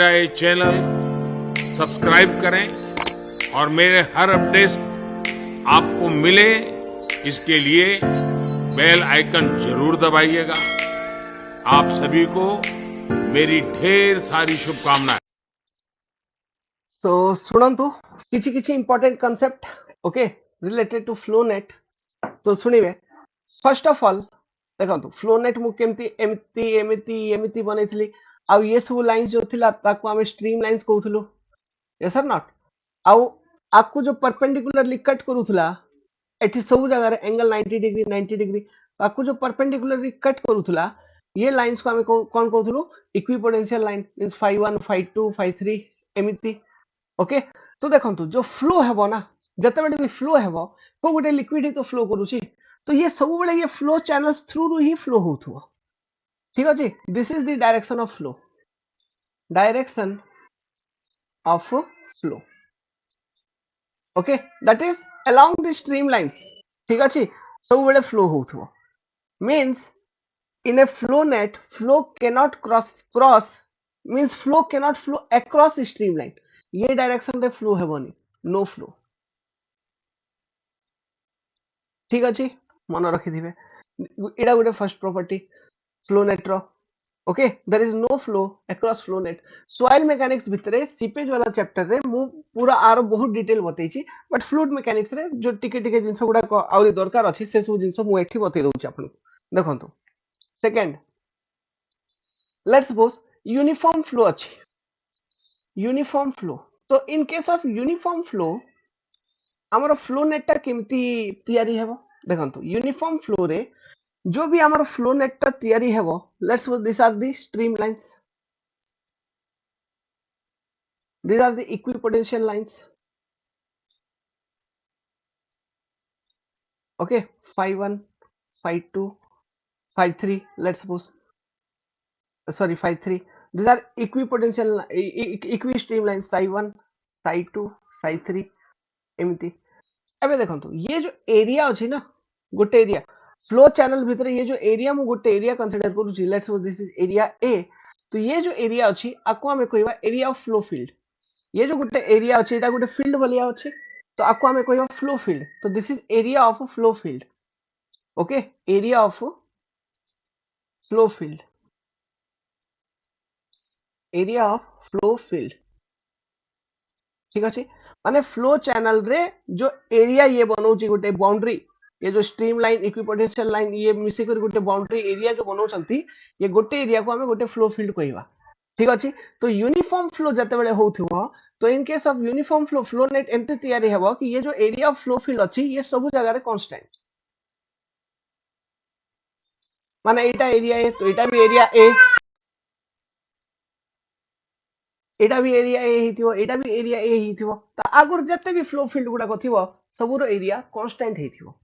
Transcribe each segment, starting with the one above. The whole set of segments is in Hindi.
मेरा ये चैनल सब्सक्राइब करें और मेरे हर अपडेट आपको मिले, इसके लिए बेल आइकन जरूर दबाइएगा। आप सभी को मेरी ढेर सारी शुभकामनाएं। शुणु किछि किछि important concept okay related to flow net. तो शुणिबे फर्स्ट ऑफ ऑल देखंतु फ्लो नेट मु केमती एमती एमती एमती बनेइथिली आ ये सब लाइन जो थिला ताको हम स्ट्रीम लाइंस कहउथलु यस सर नॉट आउ आपको जो परपेंडिकुलरली कट करूथला एठी सब जगह रे एंगल 90 डिग्री ताको जो परपेंडिकुलरली कट करूथला ये लाइंस को हम कोन कहउथलु equipotential line means phi 1 phi 2 phi 3 एमती ओके। तो देखंतु जो फ्लो हेबो ना जते बेले भी फ्लो हेबो को गोटे लिक्विड ही तो फ्लो करूची, तो ये सब बेले ये फ्लो चैनल्स थ्रू रु ही फ्लो होथुवा। ठीक अछि, this is the direction of flow, direction of flow okay, that is along the stream lines. ठीक अछि, सब बेले फ्लो होथुवा means in a flow net flow cannot cross means flow cannot flow across streamline, ये डायरेक्शन रे फ्लो हेबोनी, नो फ्लो। ठीक अछि, मन रखि दिबे एडा गोटे फर्स्ट प्रॉपर्टी फ्लो नेट रो okay. There is no flow across flow net. Soil mechanics भितरे सीपेज वाला चैप्टर रे मु पूरा आर बहुत डिटेल बतैछि, बट फ्लूइड मैकेनिक्स रे जो टिके टिके जिंस गुडा आउरी दरकार अछि से सब जिंस मु एठी बतै दउछि आपन देखंतु। Second let's suppose uniform flow अछि, यूनिफॉर्म फ्लो। तो in case of uniform flow हमर फ्लो नेट टा केमती तयारी हेबो देखंतु। यूनिफॉर्म फ्लो रे जो भी हमर फ्लो नेट टा तयारी हेबो, let's suppose this are the stream lines, these are the equipotential lines okay, phi 1 phi 2 phi 3 let's suppose sorry phi 3, these are equipotential equi stream lines psi 1 psi 2 psi 3 एमती। एबे देखंतु ये जो एरिया अछि ना गोटे एरिया फ्लो चैनल भीतर ये जो एरिया मु गोटे एरिया कंसीडर करू छी, let's suppose this is area A. तो ये जो एरिया अछि आको हमें कहबा एरिया ऑफ फ्लो फील्ड। ये जो गोटे एरिया अछि एटा गोटे फील्ड भलिया अछि, तो आको हमें कहबा फ्लो फील्ड। तो this is area of flow field okay, area of flow field, area of flow field. ठीक अछि, माने फ्लो चैनल रे जो एरिया ये बनौची गोटे बाउंड्री, ये जो स्ट्रीम लाइन इक्विपोटेंशियल लाइन ये मिसी कर गोटे बाउंड्री एरिया जो बनौचंती, ये गोटे एरिया को हमें गोटे फ्लो फील्ड कहबा। ठीक अछि, तो यूनिफॉर्म फ्लो जते बेले होथुवा, तो in case of uniform flow flow net एमते तयारी हेबो कि ये जो एरिया ऑफ फ्लो फील्ड अछि ये सब जगह रे कांस्टेंट, माने एटा एरिया ए तो एटा भी एरिया ए, एटा भी एरिया ए हिथिवो, एटा भी एरिया ए हिथिवो। ता आगुर जते भी फ्लो फील्ड गुडा कथिवो सबुरो एरिया कांस्टेंट हिथिवो।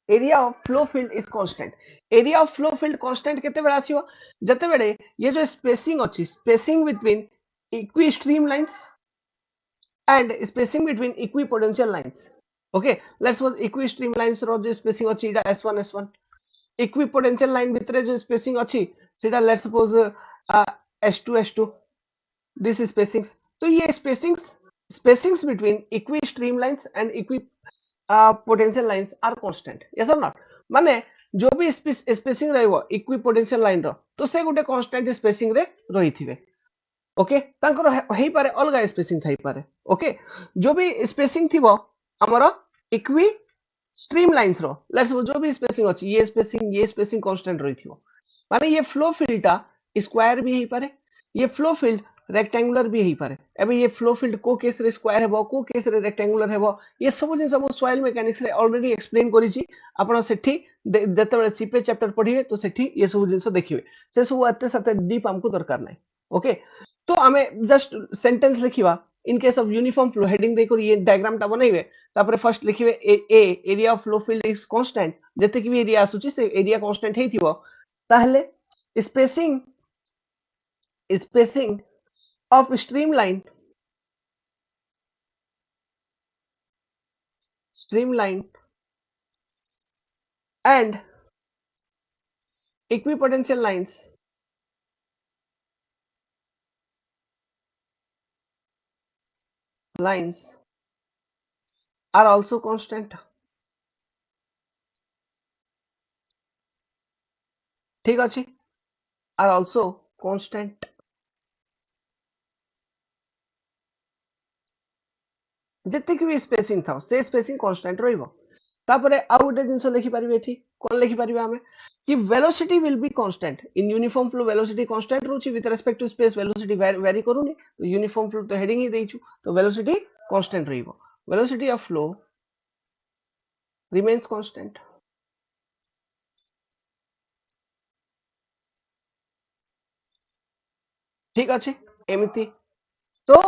Area of flow field is constant. Area of flow field constant केते बेला आसीबो जते बेले ये जो स्पेसिंग अछि, spacing between equi stream lines and spacing between equipotential lines okay. Let's suppose equi stream lines रो जो स्पेसिंग अछि इटा s1 s1, इक्विपोटेंशियल लाइन भितरे जो स्पेसिंग अछि सेटा let's suppose s2 s2, this spacings. तो ये spacings between equi stream lines and equipotential lines are constant yes और नॉट। माने जो भी स्पेसिंग रहइबो इक्वी पोटेंशियल लाइन रो तो से गुटे कांस्टेंट स्पेसिंग रे रहिथिबे ओके। तांकर हेई पारे अलगा स्पेसिंग थाई पारे ओके। जो भी स्पेसिंग थिबो हमरो इक्वी स्ट्रीम लाइंस रो लेट्स सपोज जो भी स्पेसिंग अछि ये स्पेसिंग कांस्टेंट रहिथिबो, माने ये फ्लो फील्ड टा स्क्वायर भी हेई पारे, ये फ्लो फील्ड रेक्टेंगुलर भी हेई पारे। एबे ये फ्लो फील्ड को केस रे स्क्वायर हेबो, को केस रे रेक्टेंगुलर हेबो, ये सब जिन सब सॉइल मैकेनिक्स रे ऑलरेडी एक्सप्लेन करि छी। आपण सेठी जते बेले सीपे चैप्टर पढिबे तो सेठी ये सब जिंस देखिबे, से सब अत्ते सते डीप हमको दरकार नै ओके। तो हमें जस्ट सेंटेंस लिखिबा in case of uniform flow heading देखो ये डायग्राम टा बनइबे, तापर फर्स्ट लिखिबे a area of flow field is constant, जते कि भी एरिया आसुची से एरिया कांस्टेंट हेथिबो। ताहले spacing spacing of streamline and equipotential lines lines are also constant. ठीक अच्छे are also constant. ଯେତିକି ବି ସ୍ପେସିଂ ଥାଉ ସେ ସ୍ପେସିଂ କନଷ୍ଟାଣ୍ଟ ରହିବ। ତାପରେ ଆଉ ଗୋଟେ ଜିନିଷ ଲେଖିପାରିବେ ଏଠି କଣ ଲେଖିପାରିବେ ଆମେ कि velocity will be constant in uniform flow velocity constant रहउछि with respect to space velocity vary करूनी तो uniform flow तो heading ही देइछु तो velocity constant रहइबो velocity of flow remains constant। ठीक अछि एमिति तो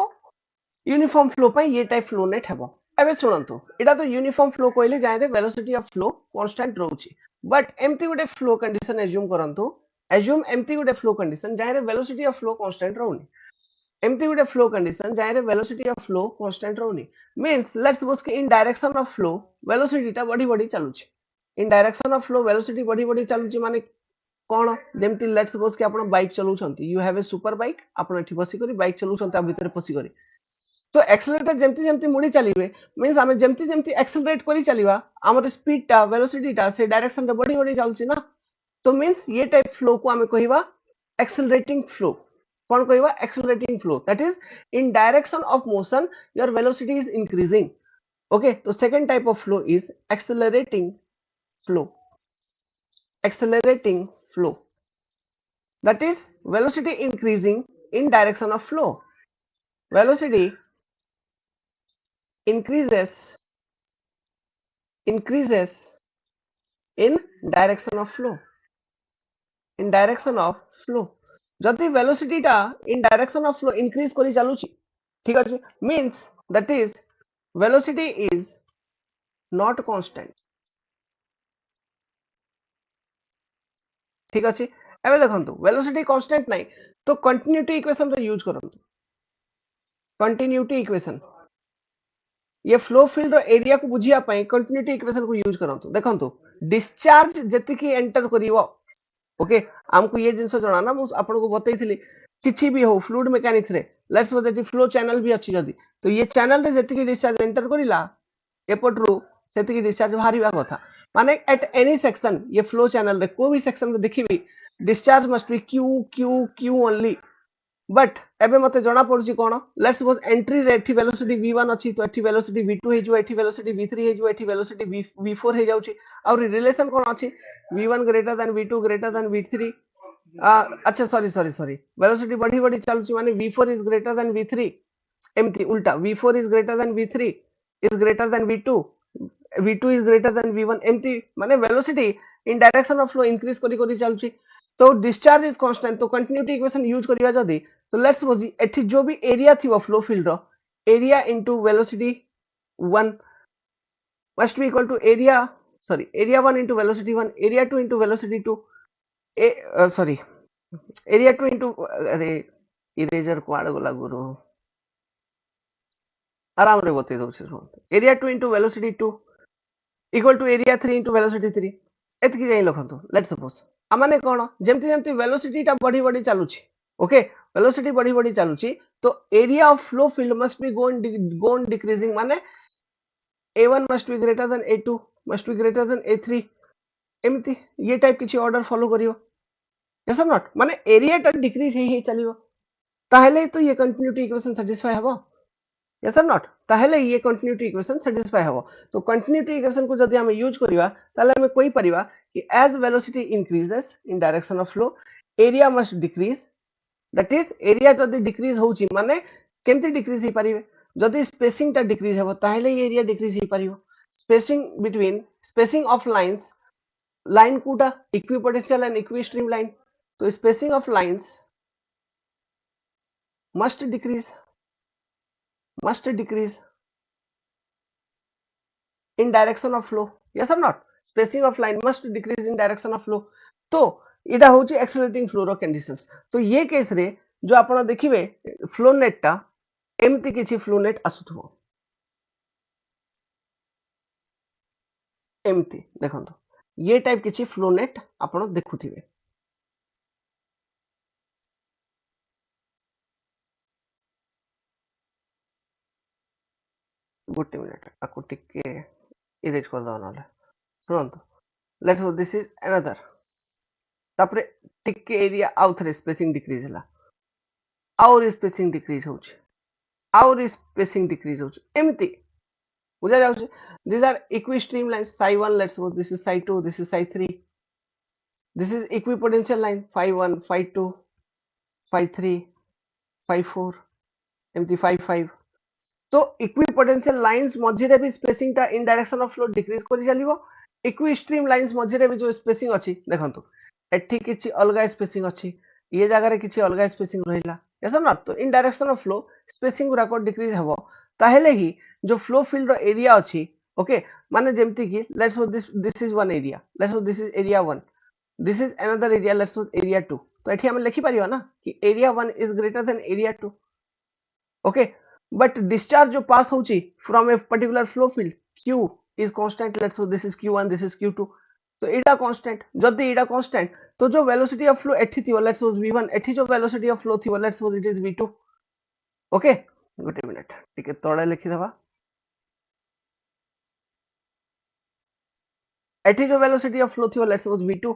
यूनिफॉर्म फ्लो पे ये टाइप फ्लो नेट हेबो। एबे सुनंतु एटा तो यूनिफॉर्म फ्लो कहले जाय रे वेलोसिटी ऑफ फ्लो कांस्टेंट रहउछि बट एम्ति गुटे फ्लो कंडीशन एज्यूम करंतु एज्यूम एम्ति गुटे फ्लो कंडीशन जाय रे वेलोसिटी ऑफ फ्लो कांस्टेंट रहउनी एम्ति गुटे फ्लो कंडीशन जाय रे वेलोसिटी ऑफ फ्लो कांस्टेंट रहउनी मींस लेट्स सपोज कि in direction of flow velocity ता बढ़ी बढ़ी चलुछि in direction of flow velocity बढ़ी बढ़ी चलुछि माने कोन जेमति लेट्स सपोज कि आपण बाइक चलउछंती you have a super bike आपण एठी बसी करी बाइक चलउछंती आ भीतर पसी करी तो एक्सेलरेटर जेमती जेमती मुड़ी चलिबे मींस हमें जेमती जेमती एक्सेलरेट करी चलिबा हमर स्पीड टा वेलोसिटी टा से डायरेक्शन रे बढ़ी बढ़ी जाउछि ना तो मींस ये टाइप फ्लो को हमें कहिबा एक्सेलरेटिंग फ्लो कोन कहिबा accelerating flow that is in direction of motion your velocity is increasing okay तो second type of flow is accelerating flow accelerating flow that is velocity increasing in direction of flow velocity increases in direction of flow in direction of flow जदि velocity टा in direction of flow increase करी चलुची ठीक अछि means that is velocity is not constant ठीक अछि एबे देखंतु velocity constant नाही तो continuity equation रे यूज करंतु continuity equation ये फ्लो फील्ड रो एरिया को बुझिया पई कंटिन्यूटी इक्वेशन को यूज करंतु देखंतु डिस्चार्ज जति एंटर करिवो ओके हमको ये जिंस जणा ना मु आपन को बतैथिली किछि भी हो फ्लूइड मैकेनिक्स रे let's suppose eighty flow channel भी अछि जदी तो ये चैनल रे जति डिस्चार्ज एंटर करिला एपट रो सेति डिस्चार्ज भारीबा कथा माने एट एनी सेक्शन ये फ्लो चैनल रे को भी सेक्शन रे देखिबी discharge must be Q Q Q only but एबे मते जणा पड़ुची कोन लेट्स सपोज एंट्री रे एठी वेलोसिटी v1 अछि तो एठी वेलोसिटी v2 हे जो एठी वेलोसिटी v3 हे जो एठी वेलोसिटी v4 हे जाउची और रिलेशन कोन अछि v1 greater than v2 greater than v3 अच्छा सॉरी वेलोसिटी बढ़ी बढ़ी चलुची माने v4 is greater than v3 एमती उल्टा v4 is greater than v3 is greater than v2 v2 is greater than v1 एमती माने velocity in direction of flow increase करी करी चलुची तो डिस्चार्ज इज कांस्टेंट तो कंटिन्यूटी इक्वेशन यूज करिया जदी तो लेट्स सपोज एठी जो भी एरिया थी फ्लो फील्ड रो area into velocity 1 must be equal to area 1 into velocity 1 area 2 into velocity 2 sorry area 2 into अरे इरेजर क्वाड गला गुरु आराम रे बते दउ छै area 2 into velocity 2 equal to area 3 into velocity 3 एतकी जाई लखंतु लेट्स सपोज आमाने कोन जेमति जेमति वेलोसिटी टा बढ़ी बढ़ी चालुची ओके वेलोसिटी बढ़ी बढ़ी चालुची तो area of flow field must be go on decreasing माने a1 must be greater than a2 must be greater than a3 एमति ये टाइप किछि ऑर्डर फॉलो करियो यस और नॉट माने एरिया टा डिक्रीज हे चलियो ताहेले तो ये कंटिन्यूटी इक्वेशन सैटिस्फाई हबो यस और नॉट ताहेले ये कंटिन्यूटी इक्वेशन सैटिस्फाई हबो तो कंटिन्यूटी इक्वेशन को जदी हम यूज करिवा ताले हम कोइ परिबा कि as velocity increases in direction of flow area must decrease that is area जदी डिक्रीज होउची माने केमति डिक्रीज हे परिबे जदी स्पेसिंग टा डिक्रीज हेबो ताहेले ये एरिया डिक्रीज हे परिबो स्पेसिंग ऑफ लाइंस लाइन कोटा इक्विपोटेंशियल एंड इक्विस्ट्रीम लाइन तो spacing of lines must decrease in direction of flow yes or not spacing of line must decrease in direction of flow तो इडा होची एक्सेलरेटिंग फ्लो रो कंडीशंस तो ये केस रे जो आपण देखिबे फ्लो नेट टा एमती किछि फ्लो नेट आसुथबो एमती देखंतो ये टाइप किछि फ्लो नेट आपण देखुथिबे गोटे मिनिट आपको टिके इरेज कर दवा ना सुनंतु let's suppose this is another तापरे टिके एरिया आउ थरे स्पेसिंग डिक्रीज हला आउर स्पेसिंग डिक्रीज होउछ आउर स्पेसिंग डिक्रीज होउछ एमती बुझा जाउछ these are equistream lines psi 1 let's suppose this is psi 2 this is psi 3 this is equipotential line phi 1 phi 2 phi 3 phi 4 एमती phi 5 तो इक्विपोटेंशियल लाइंस मझिरे भी स्पेसिंग टा इन डायरेक्शन ऑफ फ्लो डिक्रीज करि चलिबो इक्विस्ट्रीम लाइंस मझिरे भी जो स्पेसिंग अछि देखंतु एठी किछि अलगा स्पेसिंग अछि ये जगह रे किछि अलगा स्पेसिंग रहिला यस नॉट तो इन डायरेक्शन ऑफ फ्लो स्पेसिंग गुरा को डिक्रीज हबो ताहेले ही जो फ्लो फील्ड रो एरिया अछि ओके माने जेमति कि let's suppose this is one area let's suppose this is area 1 this is another area let's suppose area 2 तो एठी हम लिखि परिबा ना कि area 1 is greater than area 2 okay but discharge जो pass होची from a particular flow field q is constant let's so this is q1 this is q2 तो एटा कांस्टेंट जदी एटा कांस्टेंट तो जो वेलोसिटी ऑफ फ्लो एठी थिवो लेट्स सपोज v1 एठी जो वेलोसिटी ऑफ फ्लो थिवो let's suppose it is v2 okay गोटे मिनिट टिके तळे लिखि देबा एठी जो वेलोसिटी ऑफ फ्लो थिवो लेट्स सपोज v2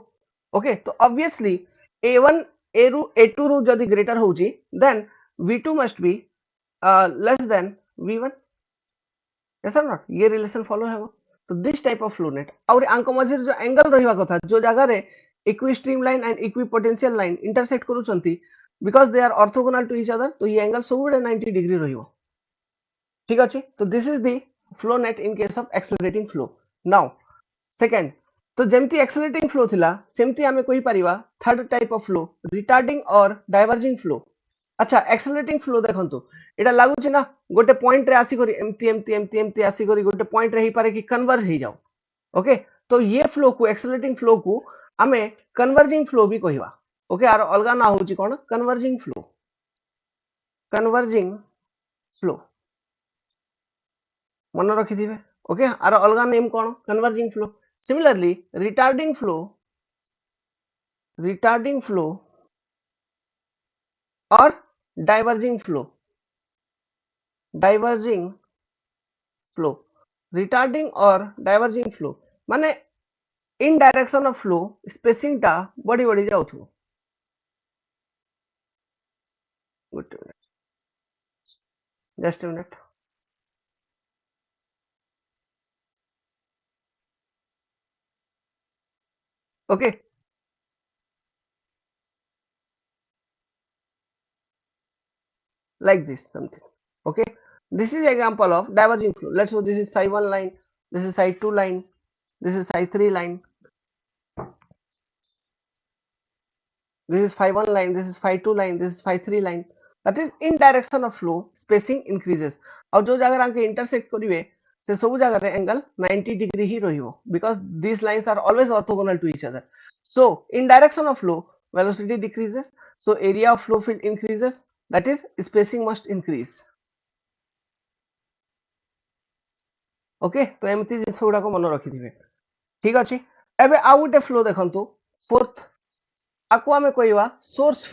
ओके तो ऑब्वियसली a1 a2 रू जदी ग्रेटर होची then v2 must be less than v1 yes or not ये रिलेशन फॉलो है वो तो this type of flow net और आंको मझिर जो एंगल रहिवा कथा जो जगह रे equistream line and equipotential line intersect करूचंती because they are orthogonal to each other तो ये एंगल सब 90 डिग्री रहिवो ठीक अछि तो this is the flow net in case of accelerating flow now second तो जेमती एक्सेलरेटिंग फ्लो थिला सेमती हमें कोई परिवा third type of flow retarding or diverging flow अच्छा एक्सेलरेटिंग फ्लो देखंतु एटा लागु छी ना गोटे पॉइंट रे आसी करी एमती आसी करी गोटे पॉइंट रे ही पारे कि कन्वर्ज ही जाऊ ओके तो ये फ्लो को एक्सेलरेटिंग फ्लो को हमें कन्वर्जिंग फ्लो भी कहिवा ओके आर अलगा ना होची कोन कन्वर्जिंग फ्लो मन रखि दिबे ओके आर अलगा नेम कोन converging flow similarly retarding flow or diverging flow retarding और diverging flow माने in direction of flow spacing टा बड़ी बड़ी जाउथु good minute just a minute okay like this something okay this is example of diverging flow let's suppose this is psi 1 line this is psi 2 line this is psi 3 line this is phi 1 line this is phi 2 line this is phi 3 line that is in direction of flow spacing increases और जो जगह हमके intersect करिवे से सब जगह रे एंगल 90 डिग्री ही रहिवो because these lines are always orthogonal to each other so in direction of flow velocity decreases so area of flow field increases that is spacing must increase okay तो एमती जिंस गुडा को मन रखि दिबे ठीक अछि एबे आ गुटे फ्लो देखंतु फोर्थ आको हमें कहवा सोर्स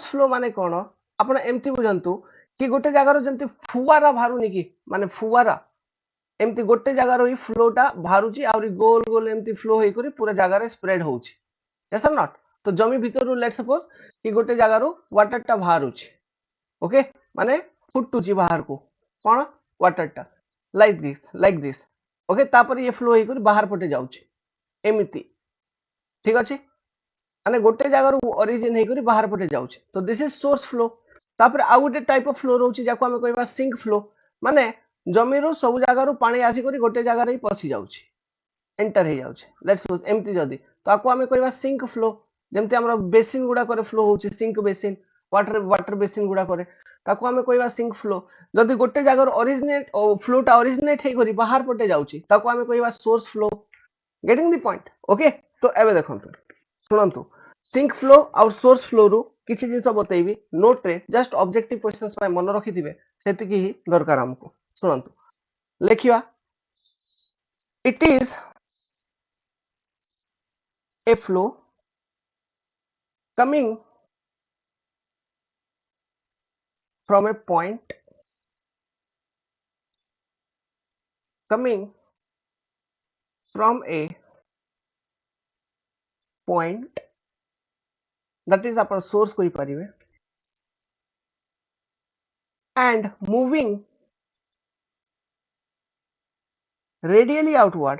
फ्लो माने कोन आपण एमती बुझंतु कि गोटे जगह रो जेमती फुवारा भारुनी कि माने फुवारा एमती गोटे जगह रो ही फ्लोटा भारुची और गोल गोल एमती फ्लो होई करी पूरा जगह रे स्प्रेड होउची यस और नॉट तो जमी भीतर लेट्स सपोज कि गोटे जगह रो वाटर टा भारुची ओके माने फुटुची बाहर को कोन वाटर टा लाइक दिस ओके तापर ये फ्लो होई करी बाहर पटे जाउची एमिति ठीक अछि माने गोटे जगह रो ओरिजिन हेई करी बाहर पटे जाउची तो दिस इज सोर्स फ्लो तापर आ गुटे टाइप ऑफ फ्लो रहउची जाको हमें कहबा सिंक फ्लो माने जमी रो सब जगह रो पानी आसी करी गोटे जगह रे पसी जाउची एंटर हे जाउची लेट्स सपोज एमती जदी तो आको हमें कहबा सिंक फ्लो जेमती हमरा बेसिन गुडा करे फ्लो होउची सिंक बेसिन वाटर बेसिन गुडा करे ताको हमें कहबा सिंक फ्लो जदी गोटे जगह रो ओरिजिनेट फ्लोटा ओरिजिनेट हे करी बाहर पटे जाउची ताको हमें कहबा source flow getting the point okay तो एबे देखंतु सुनंतु sink flow or source flow रू किछि जिंस बतैबी नोट रे जस्ट ऑब्जेक्टिव क्वेश्चंस पाए मन रखि दिबे सेति की ही दरकार हमको सुनंतु लेखिवा it is a flow coming from a point coming from a point that is आपण source कहि परिबे and moving radially outward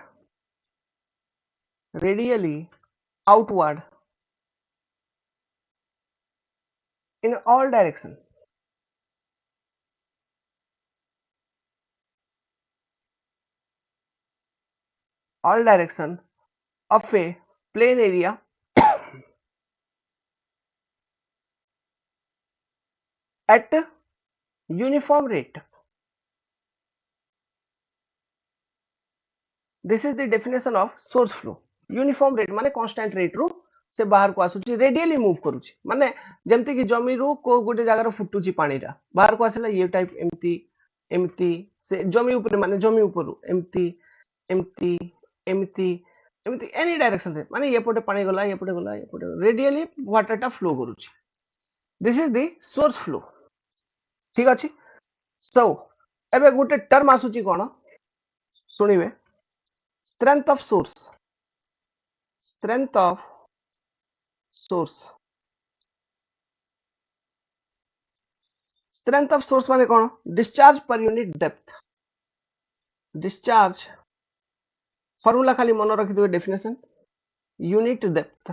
in all direction of a plane area at uniform rate. This is the definition of source flow. Uniform rate माने constant rate रू से बाहर को आसुची रेडियली मूव करूची माने जेमती कि जमी रू को गोटे जगार फुटुची पानीटा बाहर को आसला ये टाइप एमती एमती से जमी ऊपर माने जमी ऊपर एमती एमती एमती एमती एनी डायरेक्शन रे माने ये पटे पानी गला ये पटे रेडियली वाटरटा फ्लो करूची. This is the source flow. ठीक अछि. सो एबे गोटे टर्म आसुची कोन सुनिबे strength of source strength of source माने कोन discharge per unit depth. discharge formula खाली मन रखि देबे डेफिनेशन यूनिट डेप्थ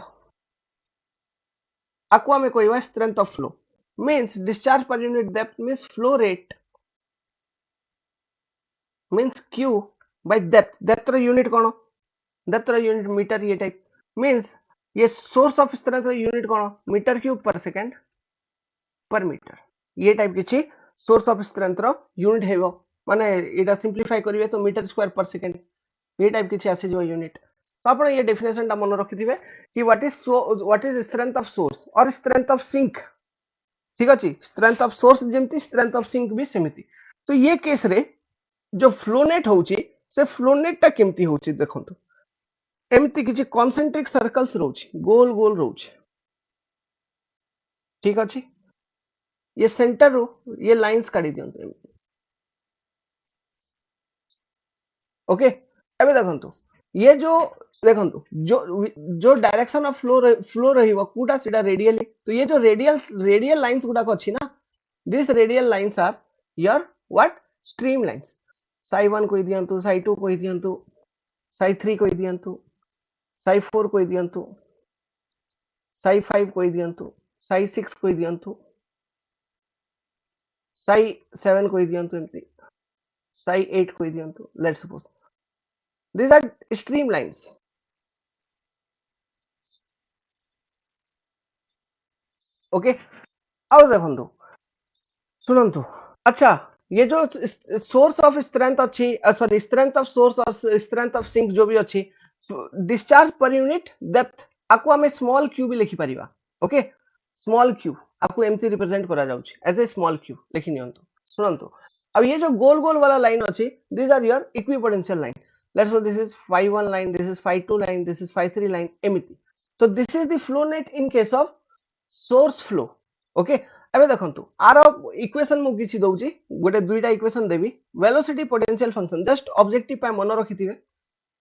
आकु हमें कहवा strength of flow means discharge per unit depth means flow rate means q by depth रो यूनिट कोन डेप्थ रो यूनिट मीटर ये टाइप मींस ये सोर्स ऑफ स्ट्रेंथ रो यूनिट कोन metre cube per second per metre ये टाइप किछि सोर्स ऑफ स्ट्रेंथ रो यूनिट हेबो माने एटा सिंपलीफाई करिवे तो मीटर स्क्वायर पर सेकंड ये टाइप किछि आसी जो यूनिट. तो आपण ये डेफिनेशन ता मन रखि दिबे कि what is strength of source or strength of sink. ठीक अछि. स्ट्रेंथ ऑफ सोर्स जेमती स्ट्रेंथ ऑफ सिंक भी सेमिति. तो ये केस रे जो फ्लो नेट होउची से फ्लो नेट ता केमती होउची देखंतु एमती किछि कॉन्सेंट्रिक सर्कल्स रोची गोल गोल रोची. ठीक अछि. ये सेंटर रो ये लाइंस काढी दियंतु ओके. एबे देखंतु ये जो देखंतु जो डायरेक्शन ऑफ फ्लो रहिबो कुटा सीधा रेडियली. तो ये जो रेडियल लाइंस गुडा को अछि ना this radial lines are your what stream lines. साई 1 कोइ दियंतु साई 2 कोइ दियंतु साई 3 कोइ दियंतु साई 4 कोइ दियंतु साई 5 कोइ दियंतु साई 6 कोइ दियंतु साई 7 कोइ दियंतु एमती साई 8 कोइ दियंतु. Let's suppose these are streamlines. Okay. अब देखंतु सुनंतु अच्छा ये जो सोर्स ऑफ स्ट्रेंथ अच्छी sorry strength of source or strength of sink जो भी अच्छी डिस्चार्ज पर यूनिट डेप्थ आकु हमें स्मॉल क्यू भी लिखि परिबा. ओके. स्मॉल क्यू आकु एमती रिप्रेजेंट करा जाउची एज ए स्मॉल क्यू लिखि नियंतु. सुनंतु अब ये जो गोल गोल वाला लाइन अच्छी these are your equipotential line. Let's suppose this is phi 1 line, this is phi 2 line, this is phi 3 line एमिति. So this is the flow net in case of source flow. Okay. एबे देखंतु आरो इक्वेशन मु किछि दउची गोटे दुईटा इक्वेशन देबी velocity potential function just objective पे मन रखिथिबे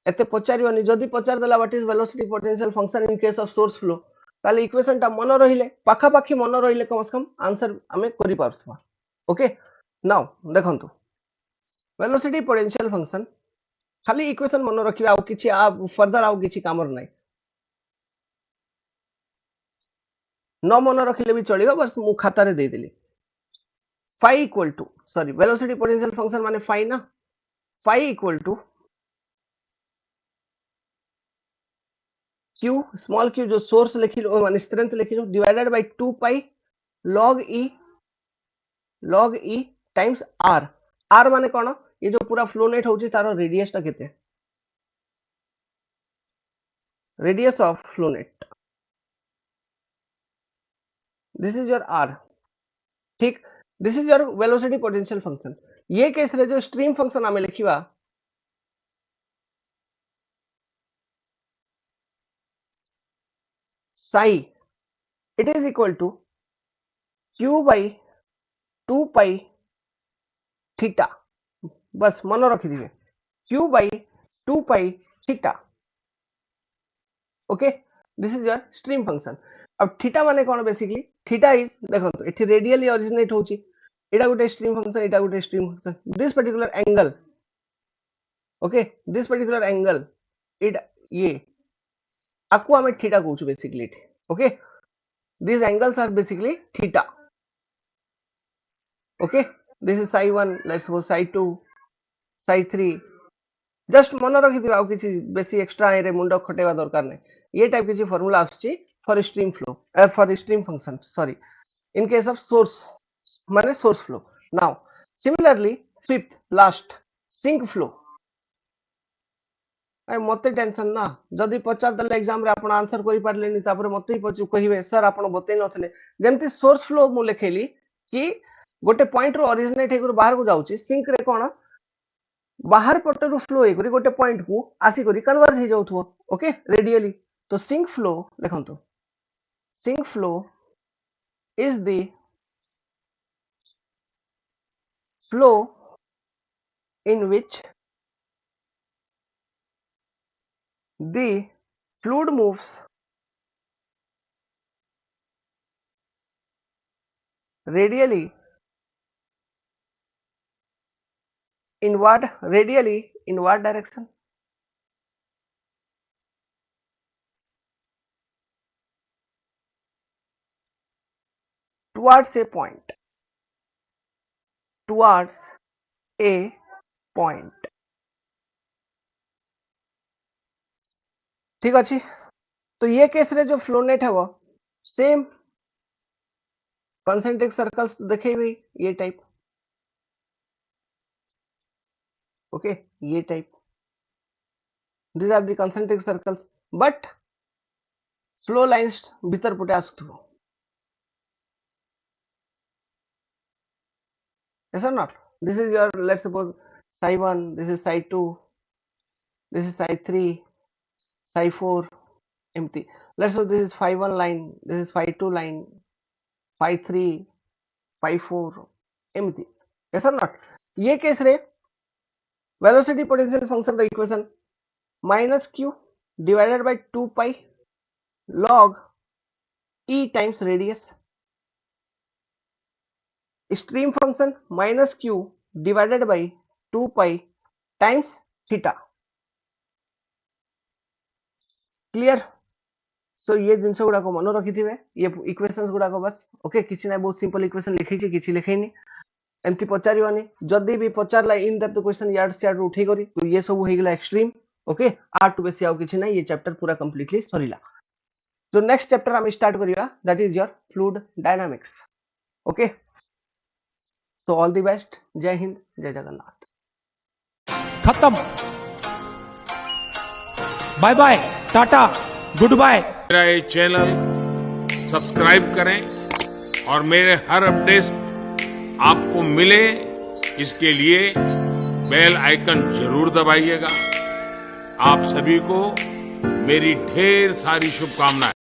एते पचारिवनी जदी पचार देला what is velocity potential function in case of source flow ताले इक्वेशन ता मन रहिले पाखा पाखी मन रहिले कम से कम आंसर हमें करि पारथवा. ओके. नाउ देखंतु वेलोसिटी पोटेंशियल फंक्शन खाली इक्वेशन मन रखिबा आ किछि आ फर्दर आ किछि कामर नै न मन रखिले भी चलिबा बस मु खाता रे दे देली phi equal to sorry velocity potential function माने phi ना phi equal to q small q जो सोर्स लिखिलो माने स्ट्रेंथ लिखिलो divided by 2 pi log e times r. r माने कोन ये जो पूरा फ्लो नेट होची तारो रेडियस ता केते radius of flow net this is your r. ठीक. This is your velocity potential function. ये केस रे जो स्ट्रीम फंक्शन हमें लिखिबा psi it is equal to q by 2 pi theta, बस मन रखिदिवे q by 2 pi theta. Okay, this is your stream function. अब थीटा माने कौन? बेसिकली थीटा इज देखो एठी रेडियली ओरिजिनेट होची, एटा गोटे स्ट्रीम फंक्शन, एटा गोटे stream function. This particular angle, okay, this particular angle it ये आकु हमें थीटा कहूछु basically. Okay, these angles are basically theta. Okay, this is psi 1, let's suppose psi 2, psi 3। Just मन रखिथिबा, आ किछि बेसी एक्स्ट्रा रे मुंड खटेबा दरकार नै। ये टाइप किछि फार्मूला आछि for stream flow, for stream function, sorry, in case of source माने source flow. Now similarly fifth last sink flow. मते टेंशन ना, जदि पचार दले एग्जाम रे आपण आंसर करि पारलेनी तापर मते ही कहिबे सर आपण बतै नथले। जेमति सोर्स फ्लो मु लेखेली कि गोटे पॉइंट रो ओरिजिनेट हे गुरु बाहर को जाउची, सिंक रे कोन बाहर पट रो फ्लो हे गुरु गोटे पॉइंट को आसी करी कन्वर्ज हे जाउथो। Okay, radially. तो सिंक फ्लो देखंतो, sink flow is the flow in which the fluid moves radially in what direction? Towards a point, towards a point। ठीक अच्छी। तो ये केस रे जो फ्लो नेट है सेम कंसेंट्रिक सर्कल्स देखे हुए ये टाइप। ओके, ये type, this are the concentric circles, but flow lines भीतर पटे आसुथबो। yes or not? This is your, let's suppose psi 1, this is psi 2, this is psi 3, psi 4 empty। let's suppose this is phi 1 line, this is phi 2 line, phi 3, phi 4 empty। yes or not? ये केस रे velocity potential function the equation minus q divided by 2 pi log e times radius, stream function minus q divided by 2 pi times theta. Clear? So ये जिनस गुडा को मन रखि थिबे, ये इक्वेशंस गुडा को बस। ओके, किछि ना बहुत सिंपल इक्वेशन लिखि छी, किछि लिखैनी, एमती पचारिवानी। जदी भी पचारला in that the question yard से यार्ड उठै करी तो ये सब हो गेला एक्सट्रीम। ओके, आर टू बेसी आउ किछि ना, ये चैप्टर पूरा कंप्लीटली सरीला। जो नेक्स्ट चैप्टर हम स्टार्ट करिया that is your fluid dynamics. Okay, so all the best, जय हिंद, जय जगन्नाथ। खत्म, bye bye, ta-ta, goodbye. मेरा ये चैनल सब्सक्राइब करें और मेरे हर अपडेट आपको मिले इसके लिए बेल आइकन जरूर दबाइएगा। आप सभी को मेरी ढेर सारी शुभकामनाएं।